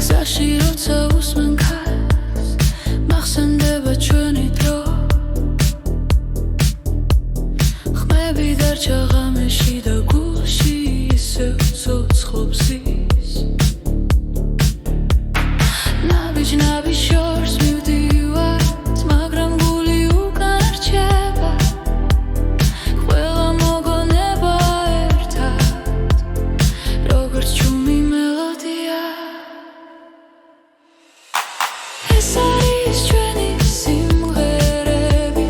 გზაში როცა უსმენ ქარს მახსენდება ჩვენი დრო ხმები დარჩა ღამეში და გულში ისევ ცოცხლობს ის ნაბიჯ შორს მივდივართ მაგრამ გული უკან რჩება ყველა მოგონება ერთად როგორც ჩუმი მელოდია ეს არის ჩვენი სიმღერები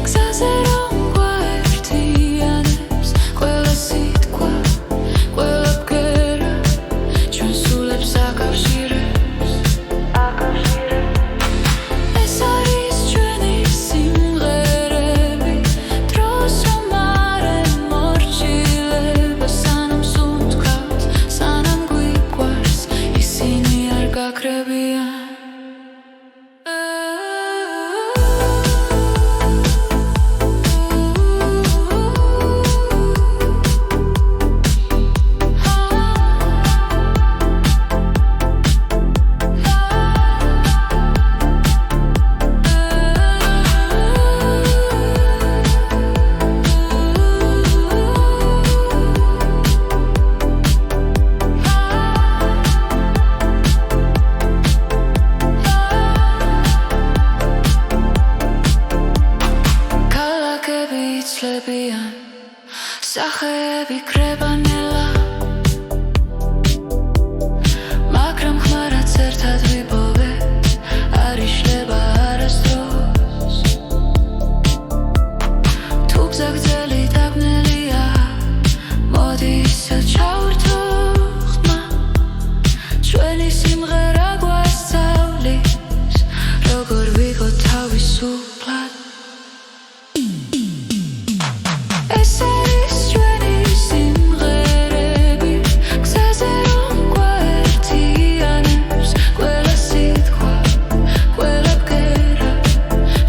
გზაზე რომ გვაერთიანებს ყველა სიტყვა ყველა ბგერა ჩვენ სულებს აკავშირებს ეს არის ჩვენი სიმღერები დროს რომ არ ემორჩილება სანამ სუნთქავთ სანამ გვიყვარს ისინი არ გაქრებიან იცლებიან სახეები კრებანელა მაგრამ ხმარაც ერთად ვიპოვეთ არ იშლება არასდროს თუ გზა გრძელი დაბნელია მოდი ისე ჩავერთო ხმა ჩვენი სიმღერა გვასწავლის როგორ ვიღო თავისუფლად ეს არის ჩვენი სიმღერები გზაზე რომ გვაერთიანებს ყველა სიტყვა ყველა ბგერა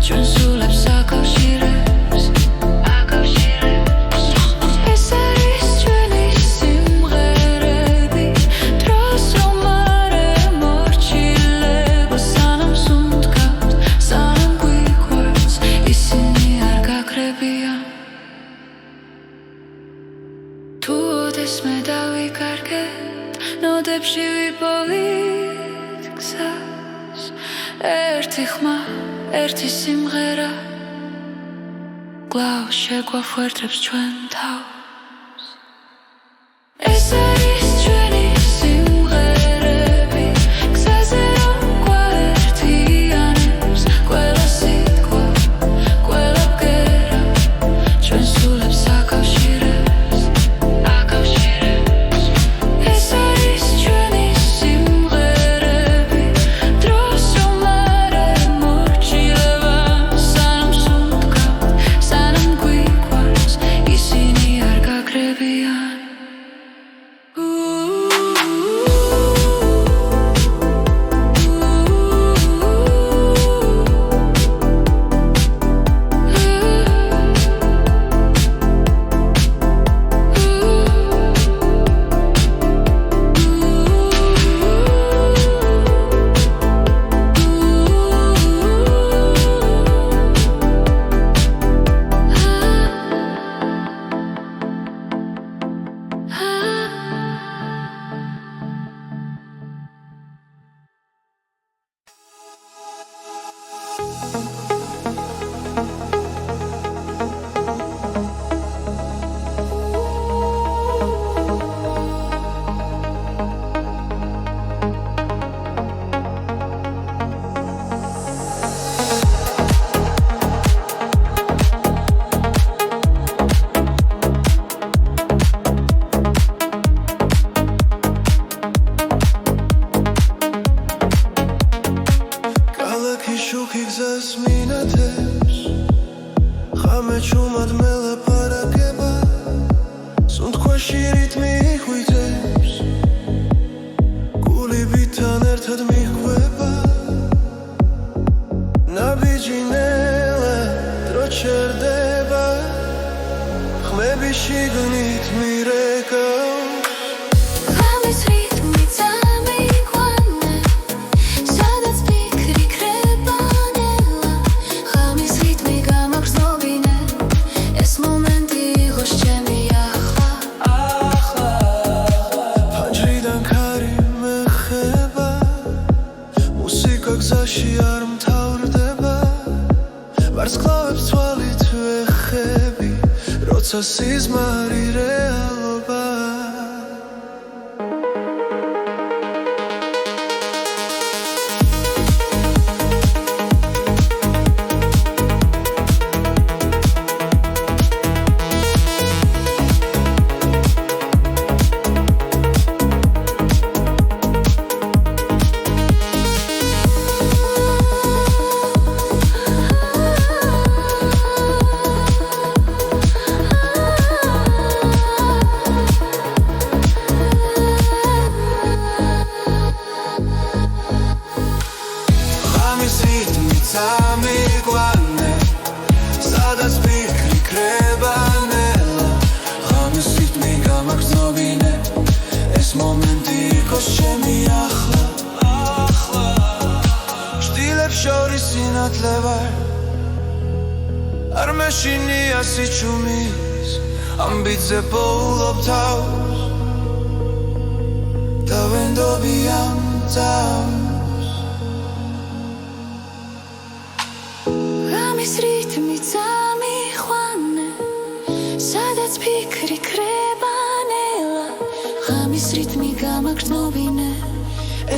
ჩვენ სულებს აკავშირებს ეს არის ჩვენი სიმღერები დროს რომ არ ემორჩილება სანამ სუნთქავთ სანამ გვიყვარს ისინი არ გაქრებიან თუ ოდესმე დავიკარგეთ ნოდებში ვიპოვით გზას ერთი ხმა ერთი სიმღერა კვლავ შეგვაფუერდებს ჩვენ თავს ეს არის ჩვენი სიმღერები გზაზე რომ გვაერთიანებს ყველა სიტყვა ყველა ბგერა ჩვენ სულებს აკავშირებს ეს არის ჩვენი სიმღერები დროს რომ არ ემორჩილება სანამ სუნთქავთ სანამ გვიყვარს ისინი არ გაქრებიან Let me გულში არ მთავრდება ვარსკვლავებს თვალით ვეხები როცა სიზმარი რეალობა Miquane, სადაც ფიქრი კრება ნელა ღამის რიტმი გამაგრძნობინე ეს მომენტი იყოს ჩემი ახლა შტილებს შორის სინათლე ვარ არ მეშინია სიჩუმის ამბიძე პოულობ თავს და ვენდობი ამ თავს ღამის რიტმი წამიყვანე სადაც ფიქრი კრება ნელა ღამის რიტმი გამაგრძნობინე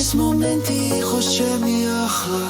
ეს მომენტი იყოს ჩემი ახლა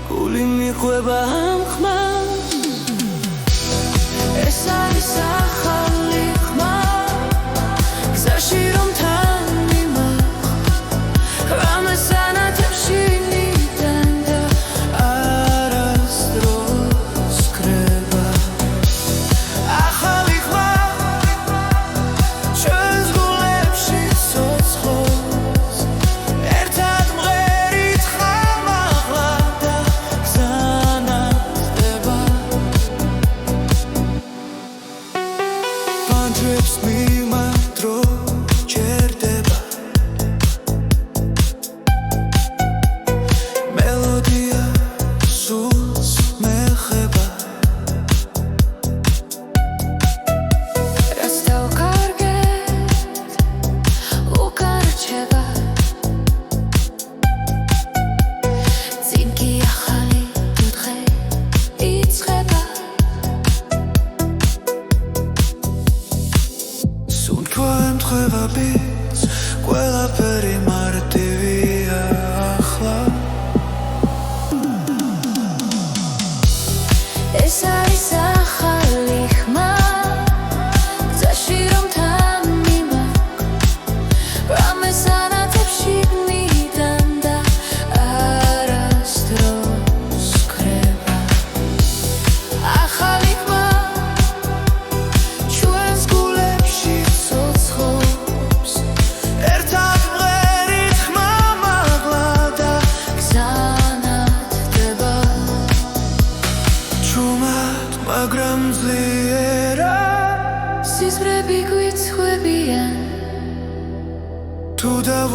გული მიყვება ამ ხმას ეს არის ახალი ხმა გზაში რომ თან მიმახვ რამეს ანათებში ნიდან და არასდროს კრება ახალი ხმა ჩვენს გულებში ცოცხლობს ერთად მღერით ხამაღლა და გზანახდება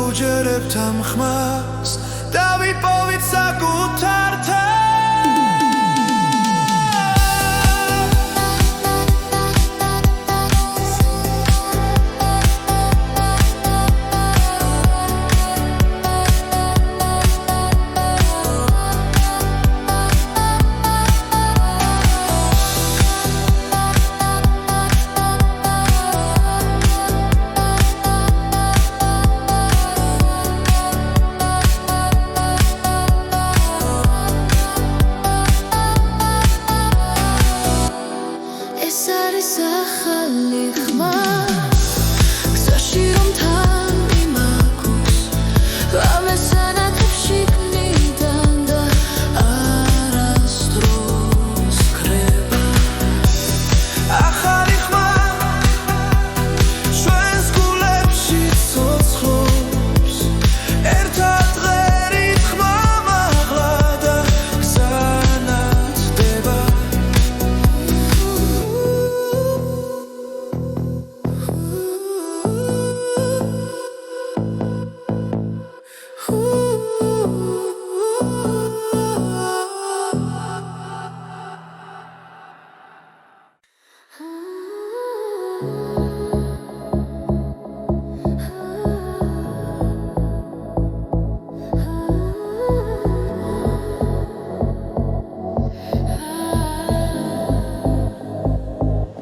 უჯერებთ ამ ხმას და ვიპოვით საკუთარ თავს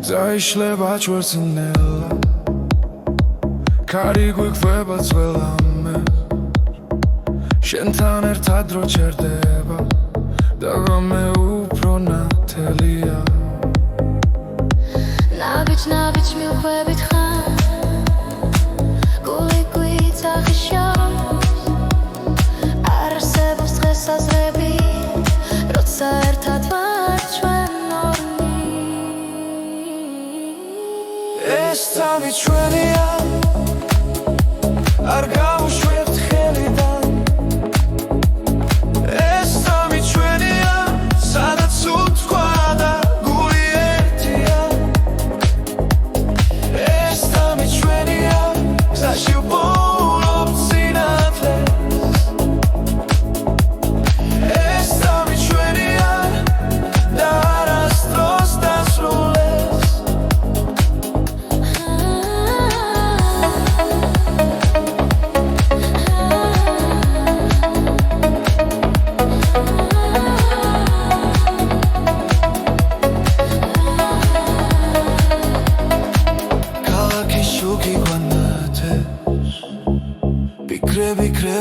Zaişleba çvărțânela Cari guiqveba tzvelame Shentan ertad ro çerdeba Dagame upro natelia Nabic milqvebit xan Guli guitzahishos Ar arsebos დღეს აზრები როცა ერთად ვართ ჩვენ ეს სამი ჩვენია არ გავუშვებთ ხელიდან ეს სამი ჩვენია სადაც უთქვა და გული ერთია ეს სამი ჩვენია გზაში ვპოულობთ სინათლეს ეს სამი ჩვენია და არასდროს დასრულდეს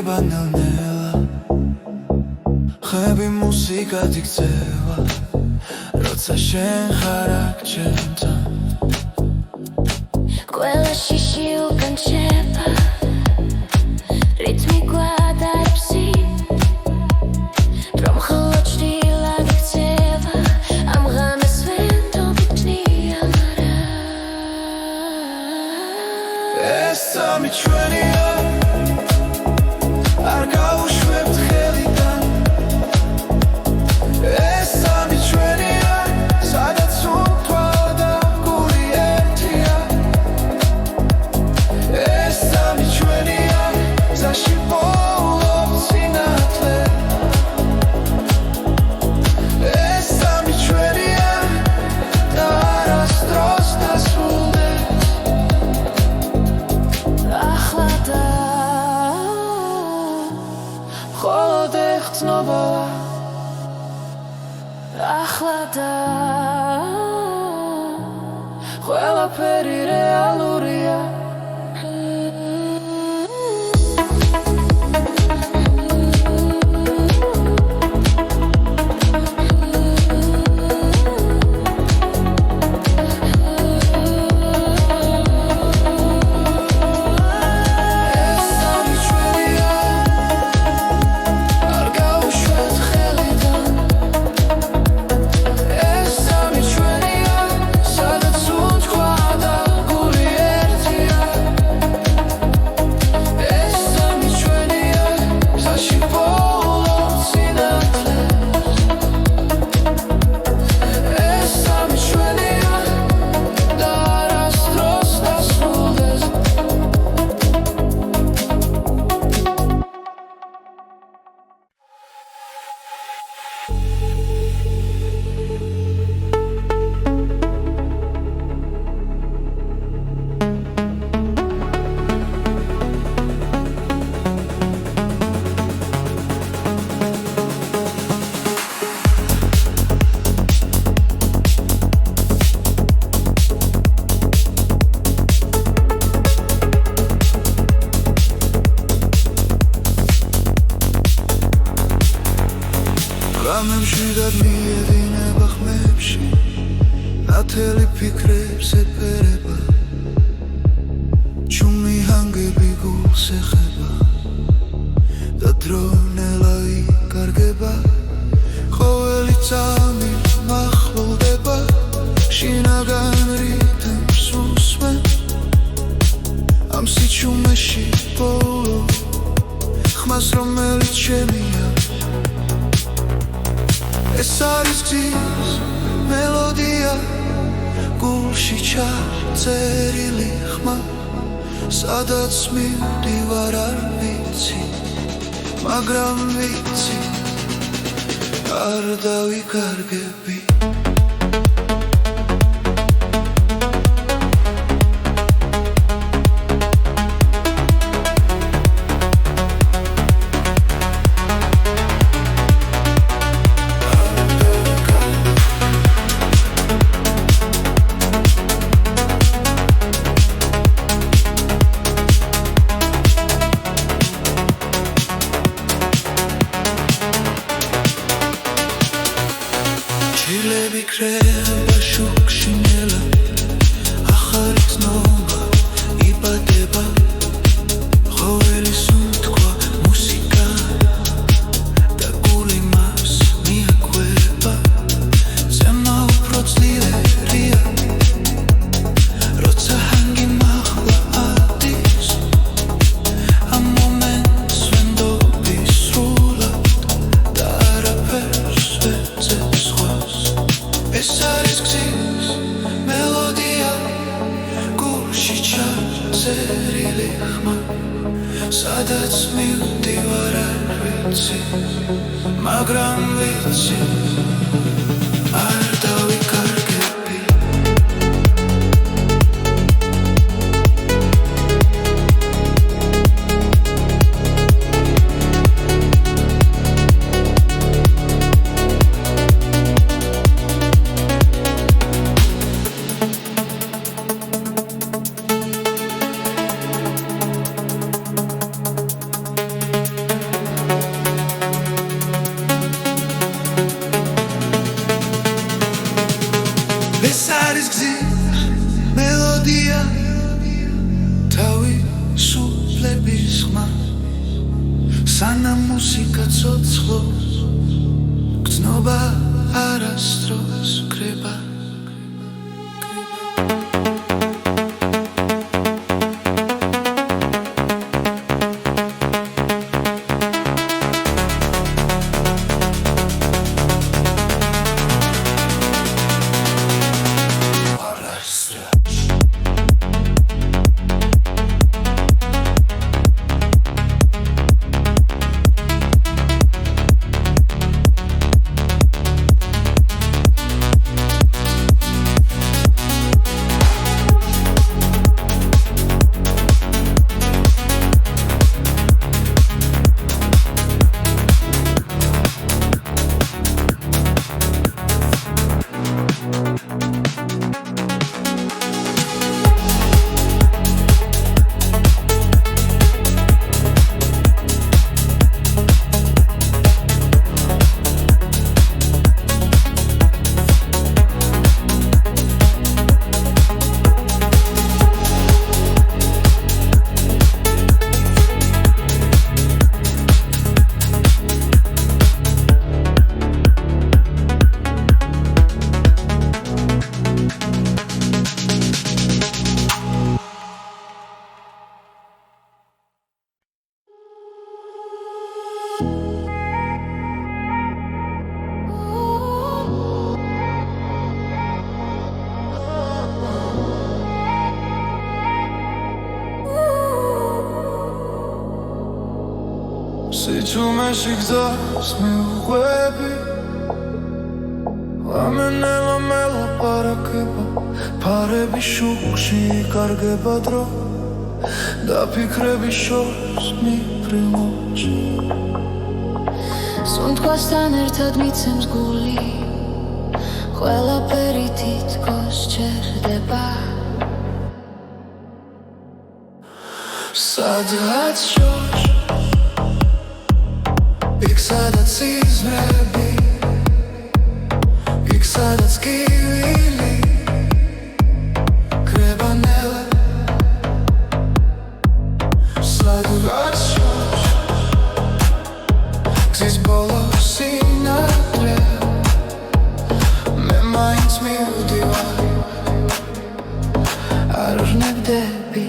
ბანალნელა ხები მუსიკად იქცევა როცა შენ ხარ აქ ჩემთან ყველა შიში უკან შეება რითმი გვადარებს რომ მხოლოდ ჭრილად იქცევა ამ ღამეს ვენდობი ჭნია მარა ეს სამი ჩვენია არ გავუშვებთ ხელიდან ეს სამი ჩვენია სადაც უთქვა და გული ერთია ეს სამი ჩვენია გზაში ვპოულობთ სინათლე ეს სამი ჩვენია და არასდროს დასრულდეს ახლა და მხოლოდ ეხწნობა ახლა და ყველაფერი რეალურია ახლა ღამემში გადმიედინება ხმებში ნათელი ფიქრებს ეფერება ჩუმი ჰანგები გულს ეხება და დრონელა იკარგება ყოველი წამი მახლდება შინაგან რითმს უსმენ ამ სიჩუმეში ბოლო ხმას რომელიც შემია ეს არის გზის მელოდია გულში ჩაწერილი ხმა სადაც მივდივარ არ ვიცი მაგრამ ვიცი არ დავიკარგები ჩილები კრება შუქში ნელა ახალი ცნობა იბადება ყოველი სუნთქვა მუსიკა და გული მას მიაკვება ზემა უფრო ძლიერია როცა ჰანგი მაღლა ადის ამ მომენტს ვენდობი სრულად და არაფერს ვეძებს სხვას ეს არის გზის მელოდია გულში ჩაწერილი ხმა სადაც მივდივარ არ ვიცი მაგრამ ვიცი არ დავიკარგები ეს არის გზის მელოდია თავისუფლების ხმა სანამ მუსიკა ცოცხლობს გრძნობა არასდროს კრება სიჩუმეში გზას მივყვები ლამენელა მელაპარაკება ფარები შუქში იკარგება დრო და ფიქრები შორს მიფრინოჩი სუნთქვასთან ერთად მიცემს გული ყველაფერი თითქოს ჩერდება სადღაც შორს იქ სადაც იზრები გივილი კრებანელა სადღაც შორს გზის ბოლოს სინათლე მე მაინც მივდივარ არ ვნებდები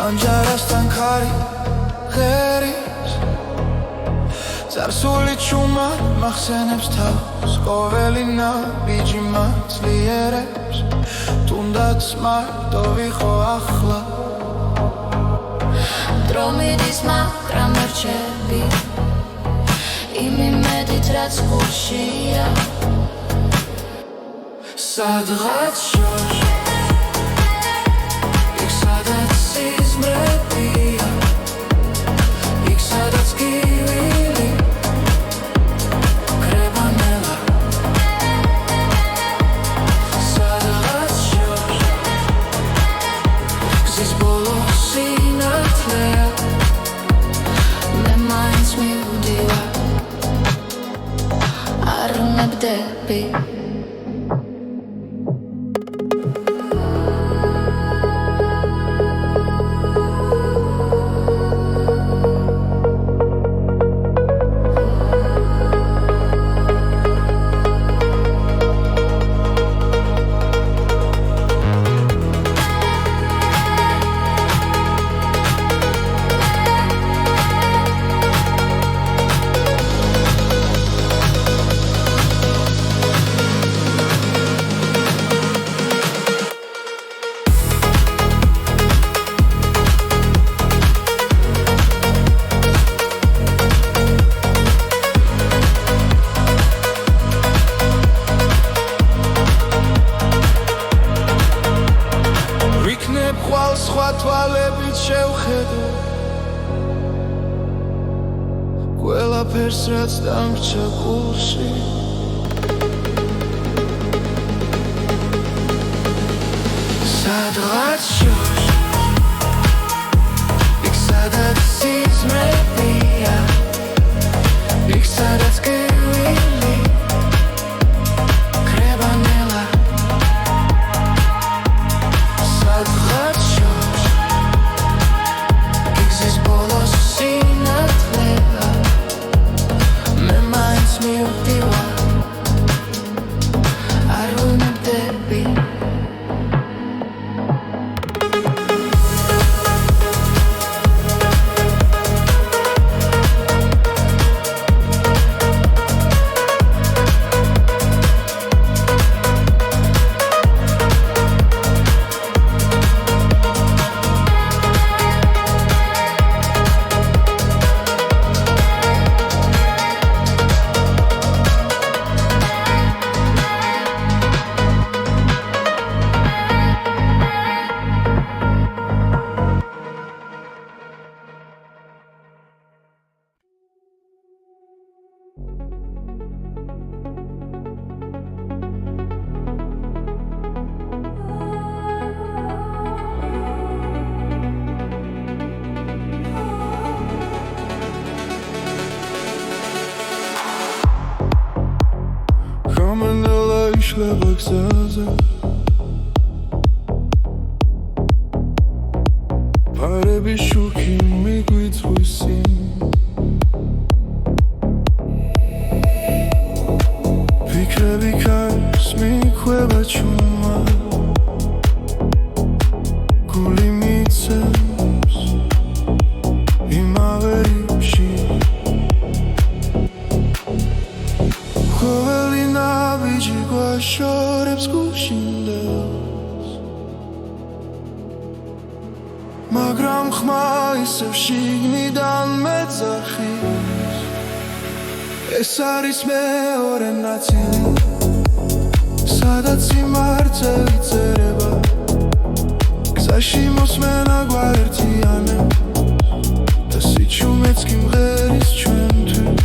Anjarastan khari gheris Zarsuli chuma makhsenebs tavs Qoveli nabiji matslierebs Tundats marto vikho akhla Dro miდის მაგრამ რჩები იმედით რაც გულშია სადღაც შორს იქ სადაც სიზმრებია იქ სადაც გივილი კრებანელა სადღაც შორს გზის ბოლოს სინათლეა მე მაინც მივდივარ არ ვნებდები ხვალ სხვა თვალებით შევხედო ყველაფერს რაც დამრჩა გულში სადღაც შორს იქ სადაც სიზმრებია იქ სადაც გივილი კრებანელა სადღაც შორს იქ გზის ბოლოს სინათლეა მე მაინც მივდივარ არ ვნებდები Kamenela işleva gzaze Parebi shuki miგვიწვისინ Fikrები ქარს მიხვევა ჩუმა გული მიცემს იმავე რიფში ყოველი ნაბიჯი გვაშორებს გუშინდელს მაგრამ ხმა ისევ შიგნიდან მეძახის ეს არის მეორე ნაწილი სადაც სიმართლე იწერება გზაში მოსმენა გვაერთიანებს და სიჩუმეც კი მღერის ჩვენთვის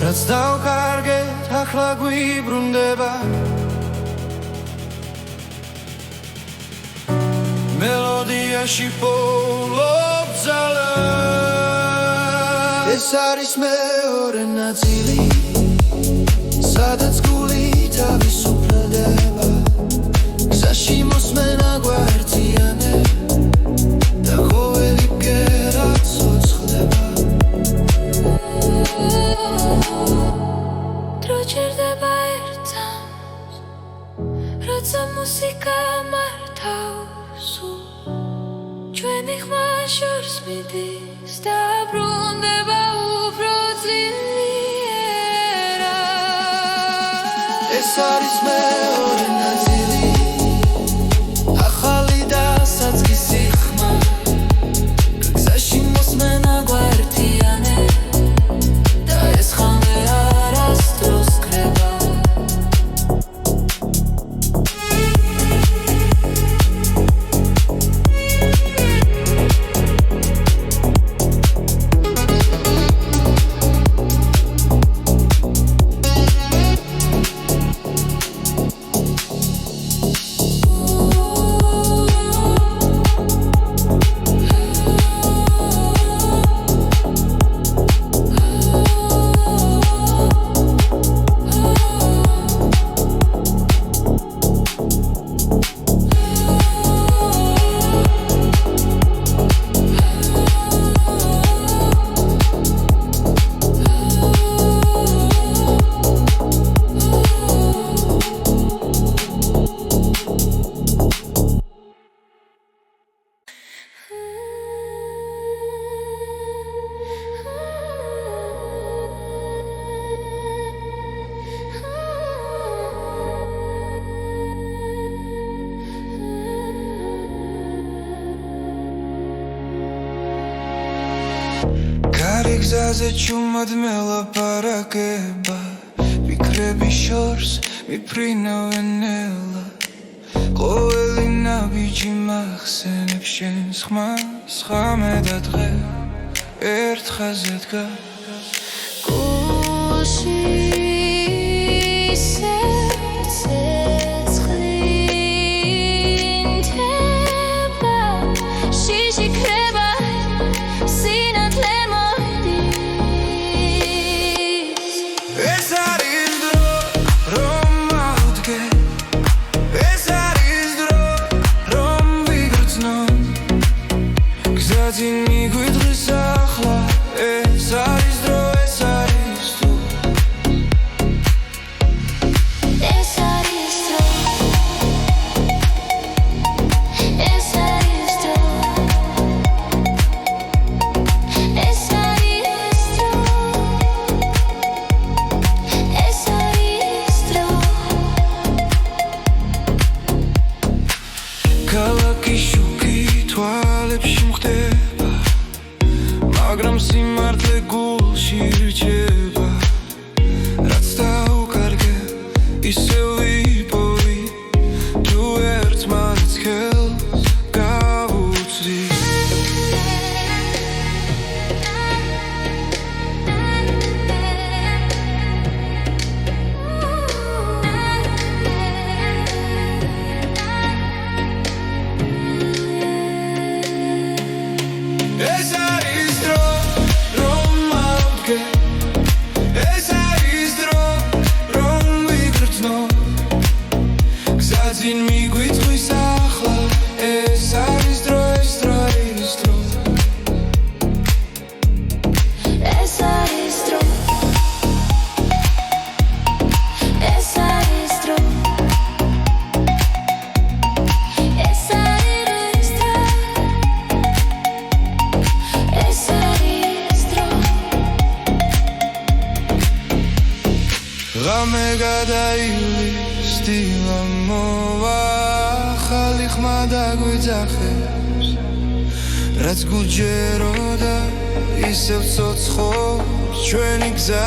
რაც დავკარგეთ ახლა გვიბრუნდება მელოდიაში პოულობ ძალას ეს არის მეორე ნაწილი სადაც გული თავისუფლდება გზაში მოსმენა გვაერთიანებს და ყოველი ბგერა ცოცხლდება დროჩერდება ერთად როცა მუსიკა მართავს ჩვენი ხმა შორს მიდის და ბრუნდება უფრო ძლიერად ეს არის მეორე ნაწილი ახალი და საწყისი ხმა გზაში მოსმენა გვაერთიანებს და ეს ხამე არასდროს ქრება გზაზე ჩუმად მელაპარაკება ფიქრები შორს მიფრინავენ ელა ყოველი ნაბიჯი მახსენებს შენს ხმას ხამე და დღე ერთ ხაზზე დგას გულში ცეცხლინდება შიში ქრება სინათლე მაგრამ სიმართლე გულში რჩება რაც დავკარგე ისევ ვიპოვი თუ ერთმანეთს ხელს გავუწვდი ეს ღამე გადაივლის დილა მოვა ახალი ხმა დაგვიძახებს რაც გუჯეროდა ისევ ცოცხობს ჩვენი გზა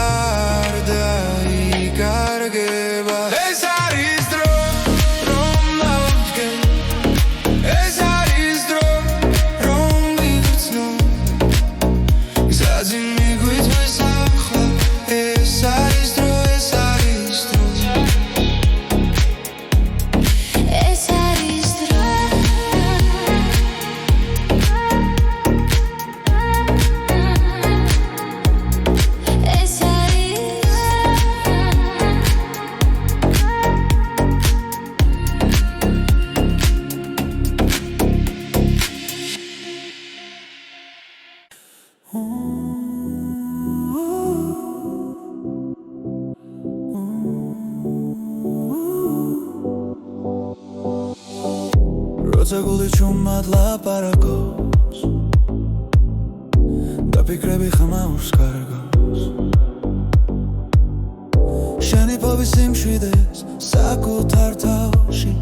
არ დაიკარგება ეს არის დრო რომ მოვდგენ ეს არის დრო რომ ვიგრძნო გზაზე მიგვიწვის ახლა ეს არის დრო ეს არის დრო ეს არის დრო ეს როცა გული ჩუმად ლაპარაკობს და ფიქრები ხმაურს კარგავს შენი ფობის სიმშვიდეს საკუთარ თავში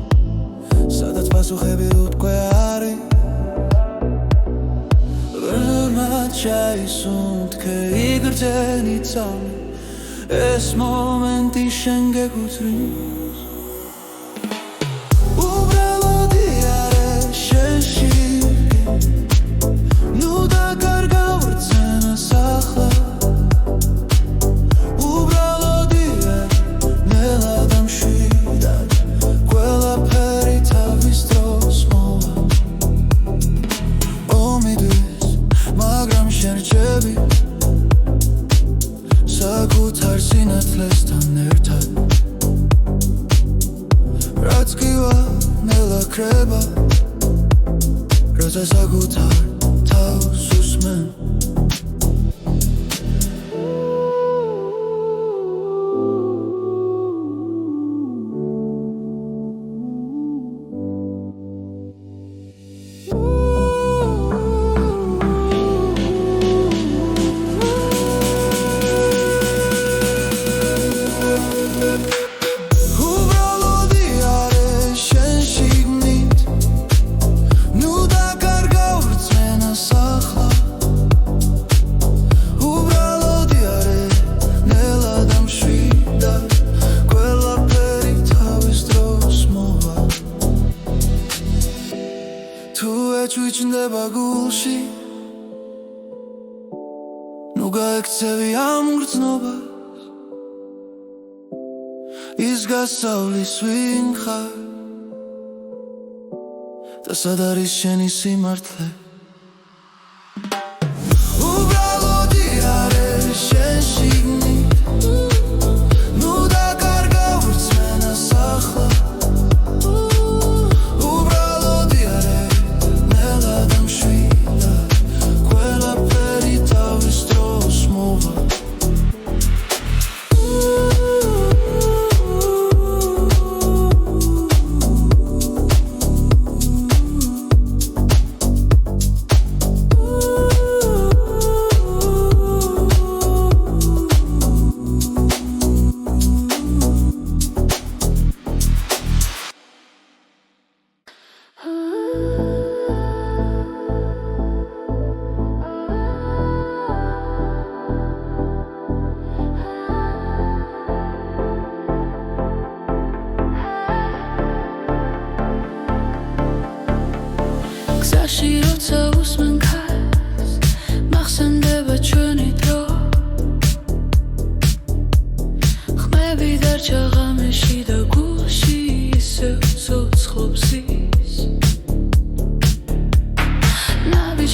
სადაც პასუხები უთქვე არის ბრმად ჩაისუნთქე იგრძენი წამი ეს მომენტი შენ გეკუთვნის საკუთარ სინათლესთან ერთად რაც გივა ნელა ქრება როცა საკუთარ თავს უსმენ ჩუჩნდება გულში ნუ გაექცევი ამ გრძნობას ის გასავლის ვინ ხარ და სად არის შენი სიმართლე უბრალოდი არის შენ შიგნით ნუ დაკარგავ რწმენას ახლა გზაში როცა უსმენ ქარს მახსენდება ჩვენი დრო ხმები დარჩა ღამეში და გულში ისევ ცოცხლობს ის ნაბიჯ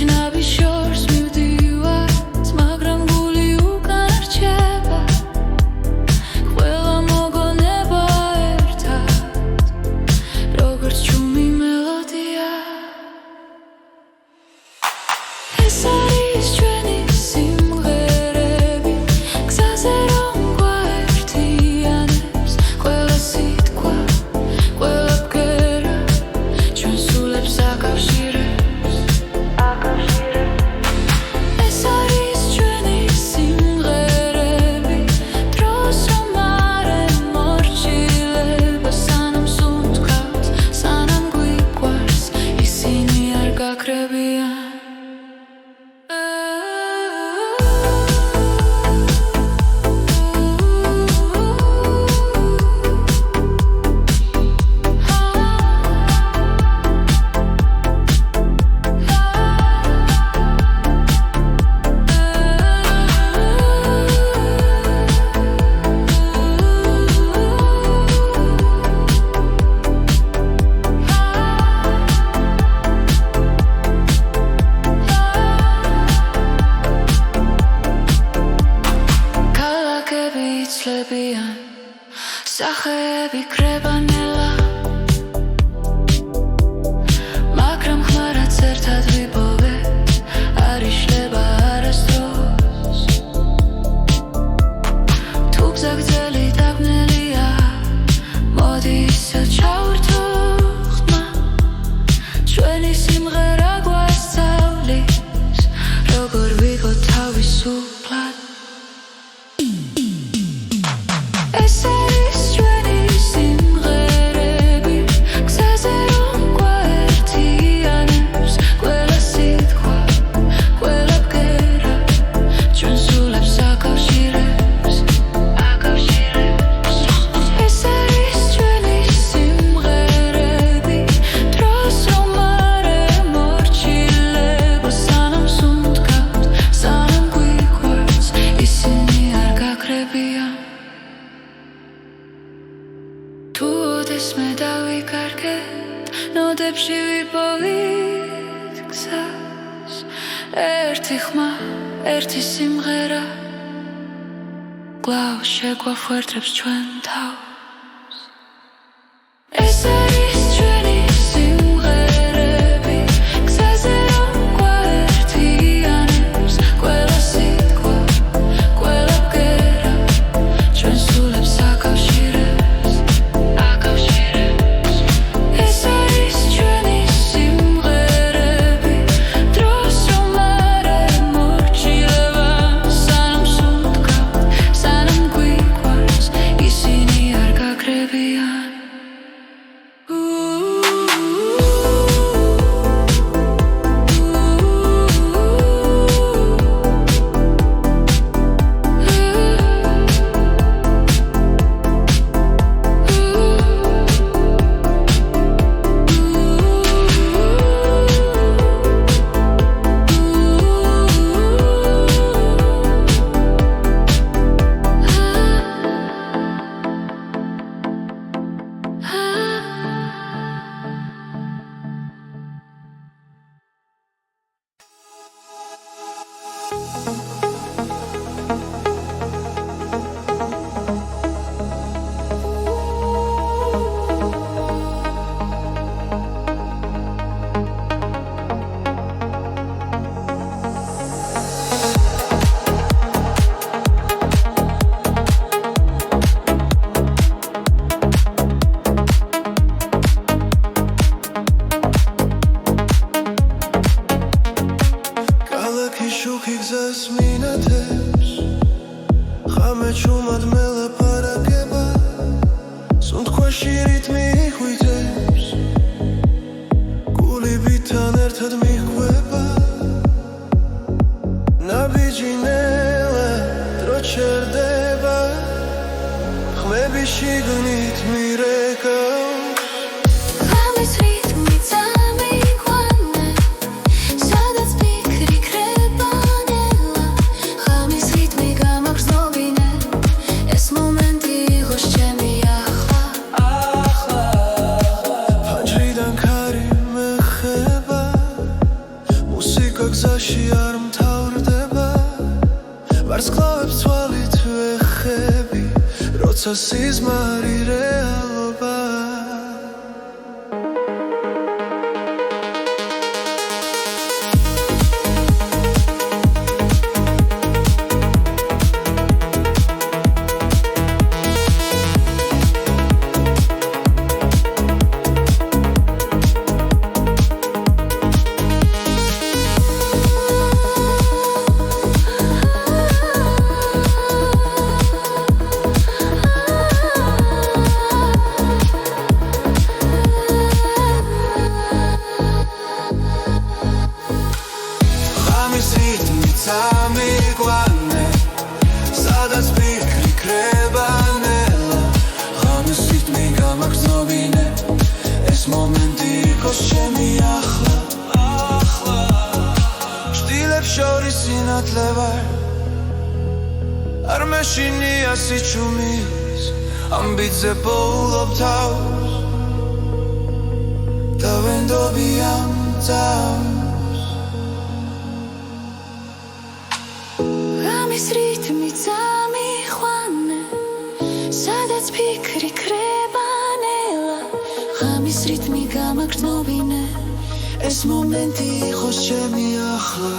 შორს მივდივართ მაგრამ გული უკან რჩება ყველა მოგონება ერთად როგორც ჩუმი მელოდია ეს არის ჩვენი სიმღერები გზაზე რომ გვაერთიანებს ყველა სიტყვა ყველა ბგერა ჩვენ სულებს აკავშირებს ეს არის ჩვენი სიმღერები დროს რომ არ სახეები კრებანელა მაგრამ ხმარაც ერთად ვიპოვეთ არ იშლება არასდროს თუ გზაგრძელი დაბნელია მოდი ისევ ჩავრთო ხმა ჩვენი სიმღერა გვასწავლის როგორ ვიყო თავისუფლად ეს არის ჩვენი სიმღერები გზაზე რომ გვაერთიანებს ყველა სიტყვა ყველა ბგერა ჩვენ სულებს აკავშირებს ეს არის ჩვენი სიმღერები დროს რომ არ ემორჩილება სანამ სუნთქავთ სანამ გვიყვარს ისინი არ გაქრებიან თუ ოდესმე დავიკარგეთ ნოდებში ვიპოვით გზას ერთი ხმა ერთი სიმღერა კვლავ შეგვაფუერდებს ჩვენ თავს ეს არის ჩვენი სიმღერები გზაზე რომ გვაერთიანებს ყველა სიტყვა ყველა ბგერა ჩვენ სულებს აკავშირებს ეს არის ჩვენი სიმღერები დროს რომ არ ემორჩილება სანამ სუნთქავთ სანამ გვიყვარს ისინი არ გაქრებიან ქალაქი შუქი გზას მინათებს ხამე ჩუმად მელაპარაკება სუნთქვაში რითმი ხვიტებს გულიბიდან ერთად მიჰყვება ნაბიჯი ნელა დრო ჩერდება ხმები შიგნით მირეკავს ღამის რითმი წამიყვანე სადაც ფიქრი კრებანელა ღამის რითმი გამაგრძნობინე ეს მომენტი იყოს ჩემი ახლა ფანჯრიდან ქარი მეხება მუსიკა გზაში არ მთავრდება ვარსკვლავებს თვალით ვეხები როცა სიზმარი რეალობა ღამის რითმი წამიყვანე სადაც ფიქრი კრებანელა ღამის რითმი გამაგრძნობინე ეს მომენტი იყოს ჩემი ახლა შტილებს შორის სინათლე ვარ არ მეშინია სიჩუმის ამბიძე პოულობ თავს დავენდობი ამ თავს ღამის რითმი წამიყვანე სადაც რაც ფიქრი ქრებანელა ღამის რიტმი გამაგრძნობინე ეს მომენტი იყოს ჩემი ახლა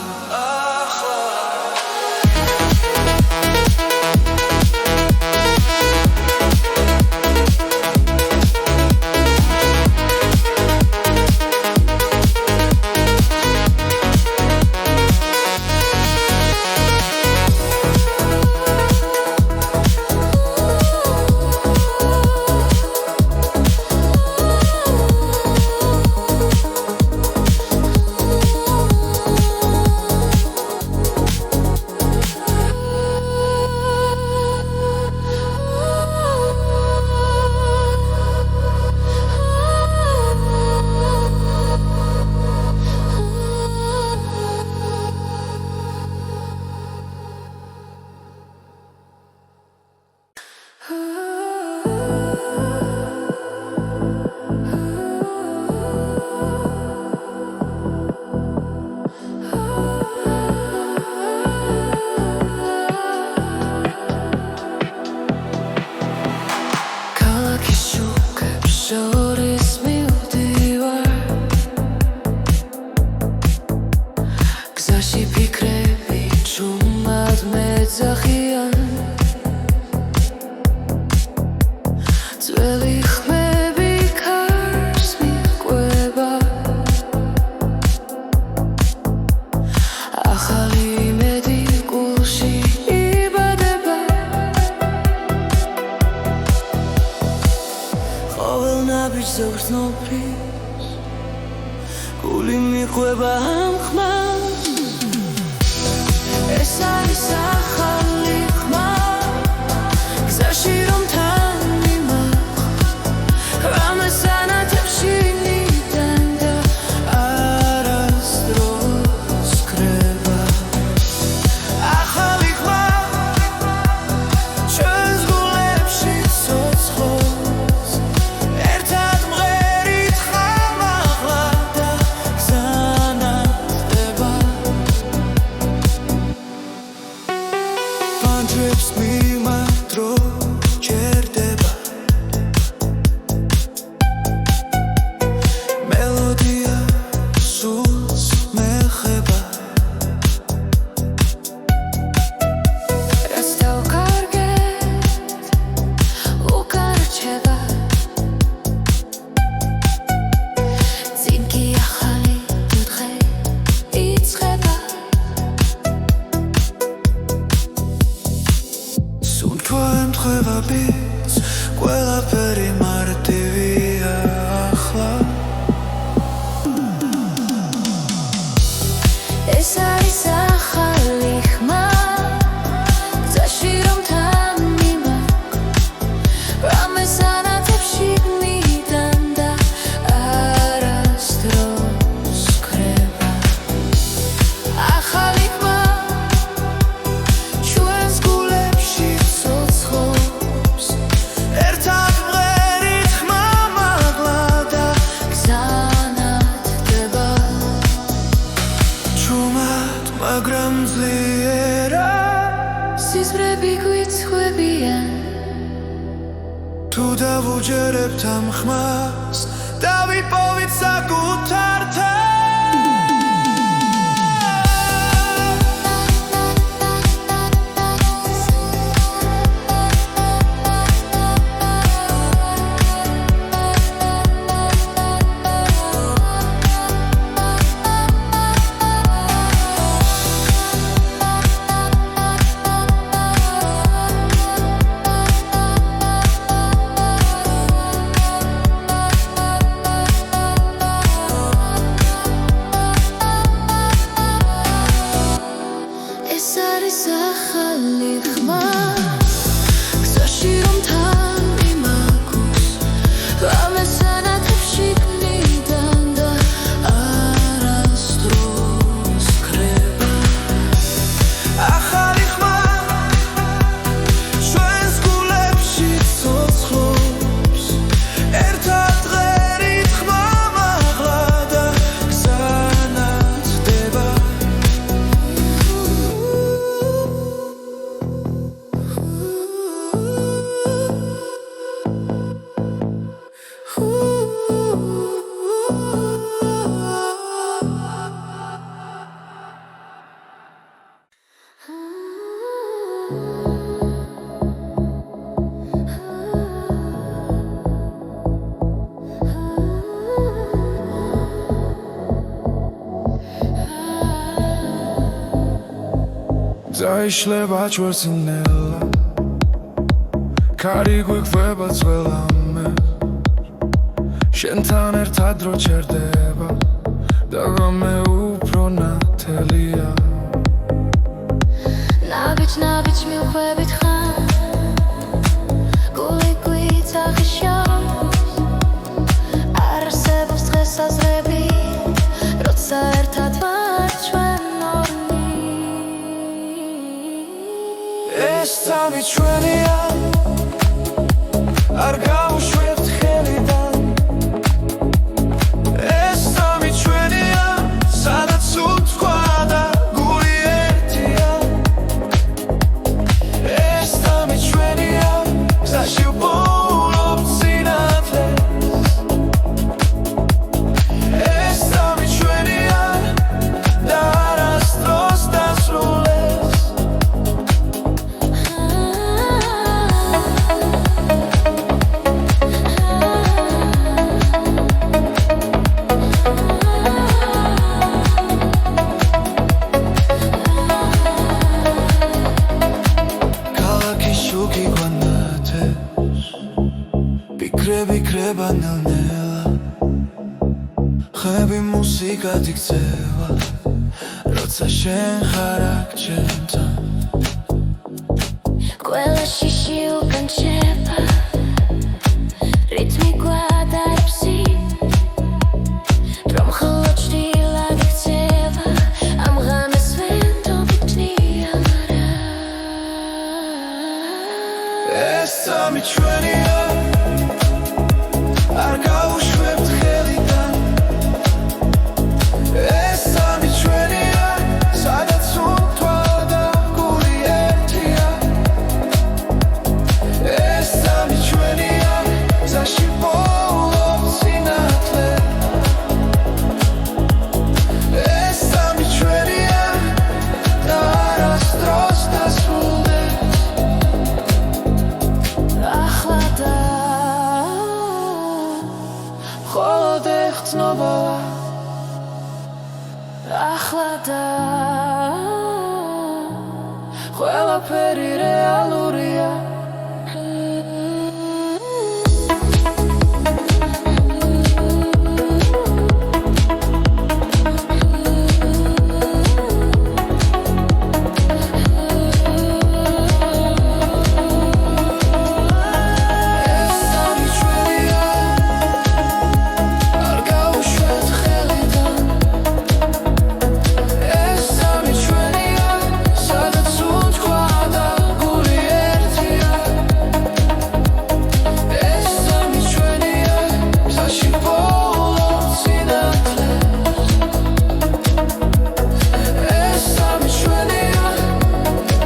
გული მიყვება ამ ხმას ეს არის ახალი ხმა გზაში რომ თან მიმახვ რამეს ანათებში ნიდან და არასდროს ქრება ახალი ხმა ჩვენს გულებში ცოცხლობს ერთად მღერით ხამაღლა და გზანათდება პანჯრებს მიმართრო ჯერდება მელოდია სულს მეხება რაც დავკარგეთ უკან რჩება წინ კი ახალი დღე იწყება სუნთქვა ემთხვევა ბიძ ყველაფერი მარტივია ახლა ეს არის ახალი ხმა გზაში რომ თან მიმახვ რამეს ანათებში ნიდან და არასდროს ქრება ახალი ხმა ჩვენს გულებში ცოცხლობს ერთად მღერით ხმამაღლა და გზანათდება ჩუმად მაგრამ ძლიერა სიზმრები გვიცხვებიან თუ დავუჯერებთ ამ ხმას დავიპოვით საკუთარ Zaişleba çvărținela Cari guiqveba tzvelame Shentan ertad ro çerdeba Dagame upro natelia ნაბიჯ მივხვევით ხარ გული გვიწახიშავს არ არსებობს დღესაზრები როცა ერთად ვარ ჩვენ ორნი ეს სამი ჩვენია არ გავუშვებთ ხელიდან ეს სამი ჩვენია სადაც უთქვა და გული ერთია ეს სამი ჩვენია გზაში ვპოულობთ სინათლეს ეს სამი ჩვენია და არასდროს დასრულდეს Շուքի գոնատես Բիկրեբա նելնելա Խեբի մուսիկա դիքցևա Ռոցա շեն խարակ չենտան ყველა შიში უკან შეება რითმი გვადარბსი რომ მხოლოდ ჭრილად იქცევა ამ ღამეს ვენდობი ჭნია მარა ეს სამი ჩვენია არ გავუშვებთ ხელიდან ეს სამი ჩვენია სადაც უთქვა და გული ერთია ეს სამი ჩვენია გზაში ვპოულობთ სინათლეს ეს სამი ჩვენია და არასდროს დასრულდეს ახლა და მხოლოდ ეხცნობოა ახლა და ყველაფერი რეალურია ეს სამი ჩვენია არ გავუშვებთ ხელიდან ეს სამი ჩვენია სადაც უთქვა და გული ერთია ეს სამი ჩვენია გზაში ვპოულობთ სინათლეს ეს სამი ჩვენია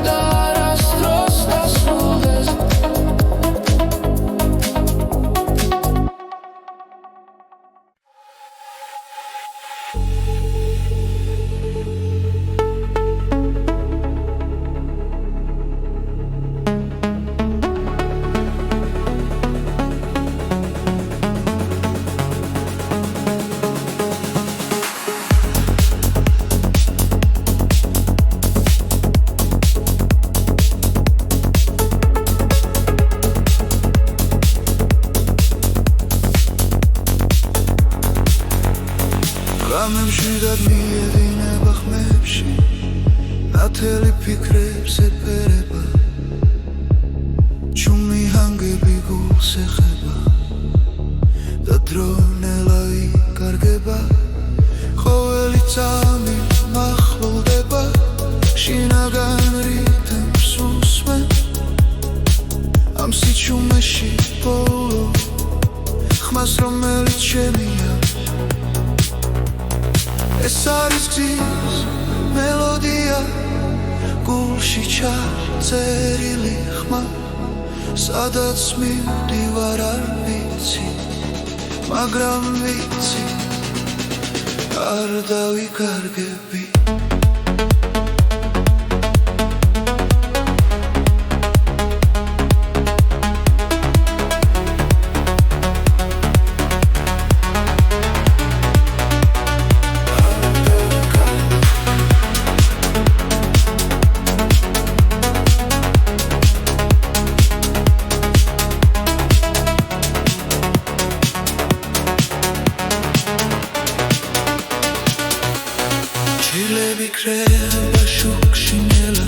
და არასდროს დასრულდეს Გამებში და მიედინება ხმებში ნათელი ფიქრებს ეფერება ჩუმი ჰანგები გულს ეხება და დრონელა იკარგება ყოველი წამი მახლოვდება შინაგან რითმს უსმენ ამ სიჩუმეში პოულო ხმას რომელიც შემია ეს არის გზის მელოდია გულში ჩაწერილი ხმა სადაც მივდივარ არ ვიცი მაგრამ ვიცი არ დავიკარგები შევიკრება შუქში ნელა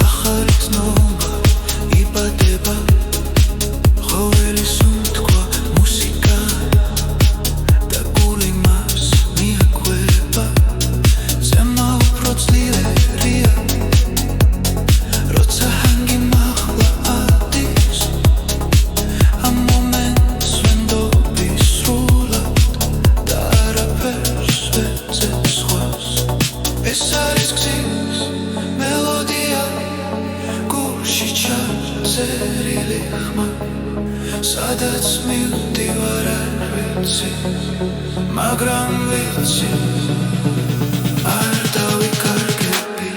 ახალი ცნობა იბადება ყოველი სუნთქვა მუსიკა და გული მას მიაკვება ზემა უფრო ძლიერია როცა ჰანგი მაღლა ადის ამ მომენტს ვენდობი სრულად და არაფერს ვეძებ სხვას ეს არის გზის მელოდია გულში ჩაწერილი ხმა სადაც მივდივარ არ ვიცი მაგრამ ვიცი არ დავიკარგები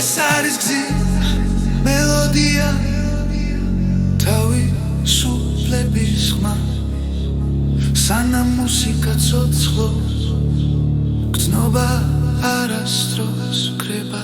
ეს არის გზის მელოდია თავისუფლების ხმა სანამ მუსიკა ცოცხლობს გრძნობა არასდროს კრება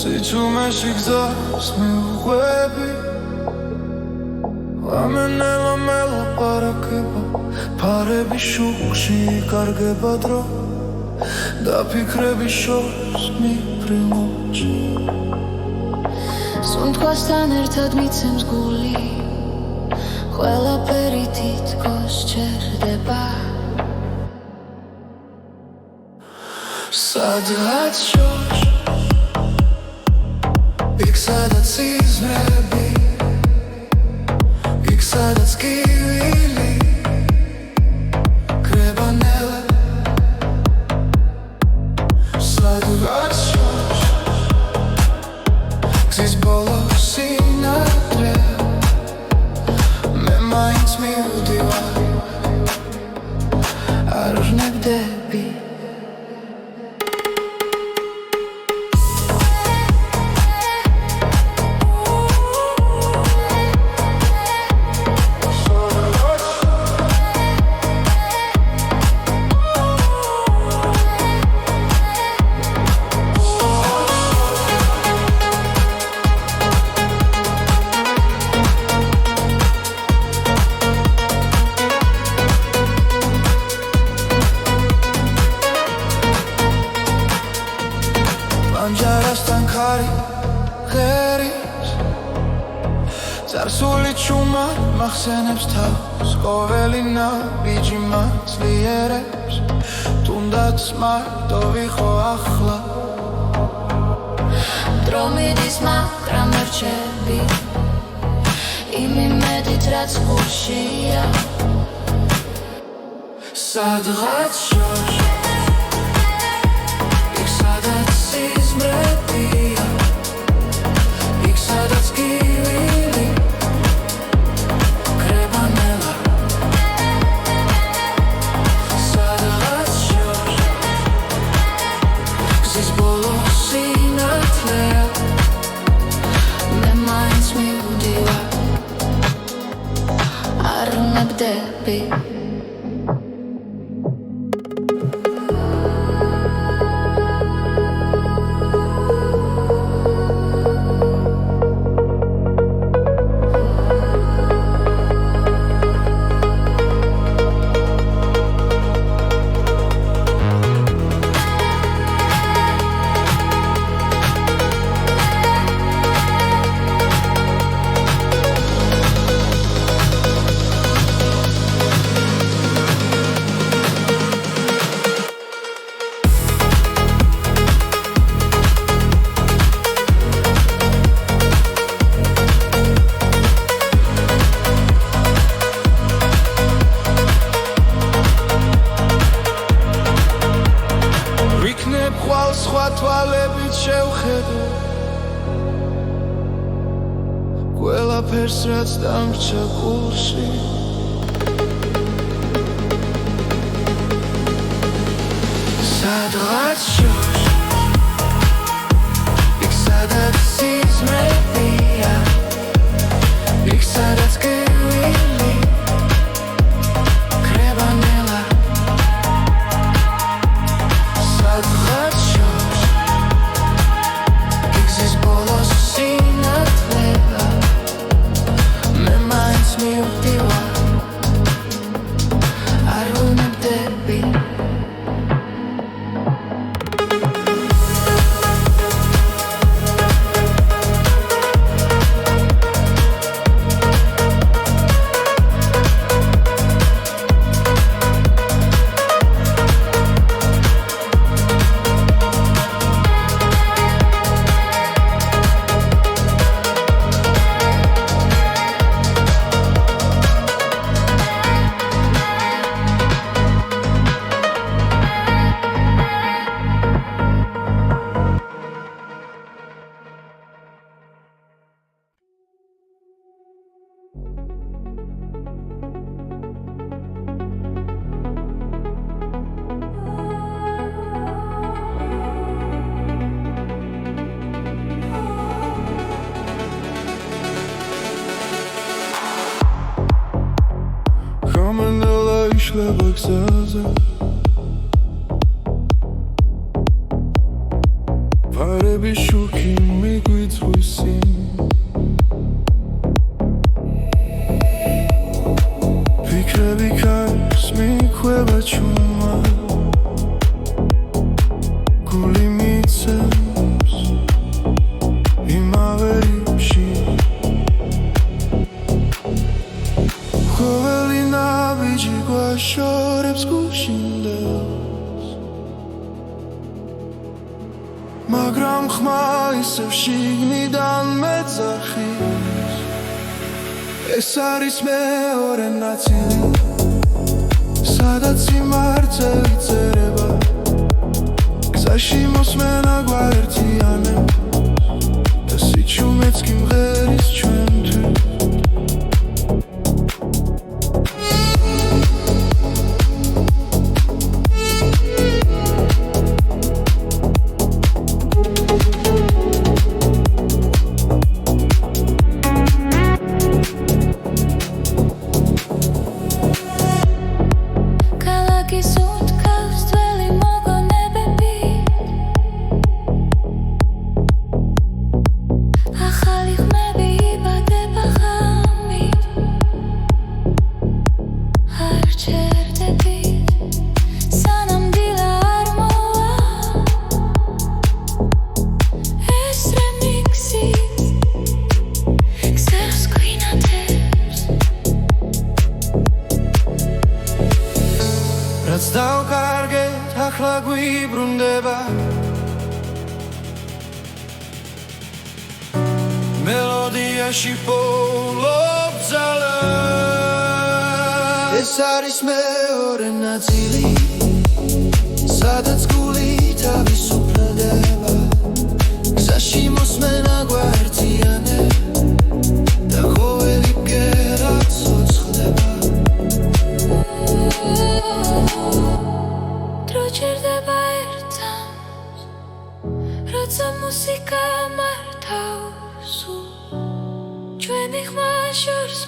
სიჩუმეში გზას მივხვები ლამენელა მელაპარაკება ფარები შუქში კარგება დრო და ფიქრები შორს მიფრინოჩი სუნთქვასთან ერთად მიცემს გული ყველაფერი თითქოს ჩერდება სადღაც შორს იქ სადაც იზრები იქ სადაც კივილი კრება ნელა სადღაც შორს გზის ბოლო სინათლე მე მაინც მივდივარ არ ვნებდები ანჯარასთან ხარი ღერის წარსული ჩუმა მახსენებს თავს ყოველი ნაბიჯი მაძლიერებს თუნდაც მარტო ვიყო ახლა დრო მიდის მაგრამ ვერ რჩები იმედით რაც გულშია სადღაც შორს იქ სადაც სიზმრებია იქ სადაც გივილი კრება ნელა სადღაც შორს გზის ბოლო სინათლეა მე მაინც მივდივარ არ ნებდები ხვალ სხვა თვალებით შევხედო ყველაფერს რაც დამრჩა გულში სადღაც შორს იქ სადაც სიზმრებია იქ სადაც გივილი კრება ნელა სადღაც შორს იქ გზის ბოლო სინათლეა მე მაინც მივდივარ არ ვნებდები Каменела იშლება გზაზე ფარების შუქი მიგვიწვის წინ ფიქრები ქარს მიქვევა ჩუმა გული მიცემს იმავე რიფში ყოველი ნაბიჯი გვაშორებს გუშინდელს მაგრამ ხმა ისევ შიგნიდან მეძახის ეს არის მეორე ნაწილი სადაც სიმართლე იწერება გზაში მოსმენა გვაერთიანებს და სიჩუმეც კი მღერის ჩვენთვის ქალაქის უთქავს ძველი მოგონებები ახალი ხმები იბადება ღამით არ ჩერდებით სანამ დილა არ მოვა ეს რემიქსი გზებს გვინათებს რაც დავკარგეთ ახლა გვიბრუნდება მელოდიაში ბოლო მოძალა ეს არის მეორე ნაწილი სადაც გული თავისუფლდება გზაში მოსმენა გვაერთიანე და ყოველი ბგერა ცოცხლდება დრო ჭირდება ერთად როცა მუსიკა მართავს ჩვენი ხმა შორს